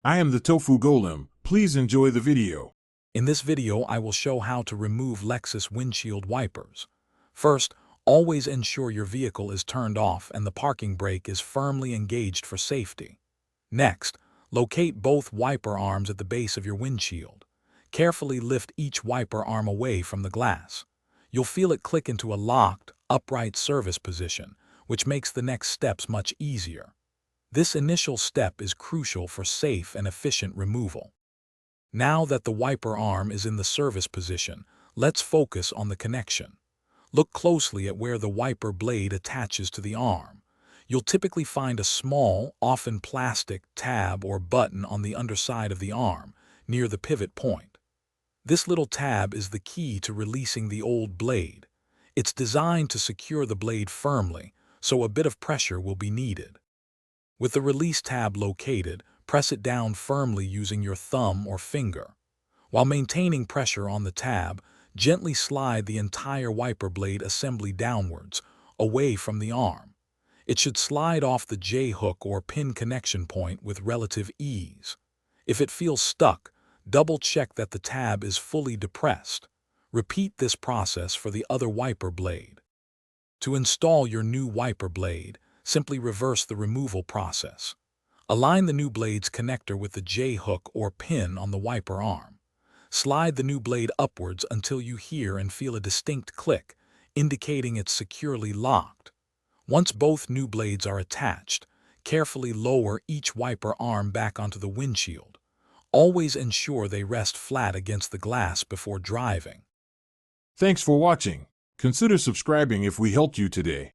I am the Tofu Golem. Please enjoy the video. In this video, I will show how to remove Lexus windshield wipers. First, always ensure your vehicle is turned off and the parking brake is firmly engaged for safety. Next, locate both wiper arms at the base of your windshield. Carefully lift each wiper arm away from the glass. You'll feel it click into a locked, upright service position, which makes the next steps much easier. This initial step is crucial for safe and efficient removal. Now that the wiper arm is in the service position, let's focus on the connection. Look closely at where the wiper blade attaches to the arm. You'll typically find a small, often plastic, tab or button on the underside of the arm, near the pivot point. This little tab is the key to releasing the old blade. It's designed to secure the blade firmly, so a bit of pressure will be needed. With the release tab located, press it down firmly using your thumb or finger. While maintaining pressure on the tab, gently slide the entire wiper blade assembly downwards, away from the arm. It should slide off the J-hook or pin connection point with relative ease. If it feels stuck, double-check that the tab is fully depressed. Repeat this process for the other wiper blade. To install your new wiper blade, simply reverse the removal process. Align the new blade's connector with the J-hook or pin on the wiper arm. Slide the new blade upwards until you hear and feel a distinct click, indicating it's securely locked. Once both new blades are attached, carefully lower each wiper arm back onto the windshield. Always ensure they rest flat against the glass before driving. Thanks for watching. Consider subscribing if we helped you today.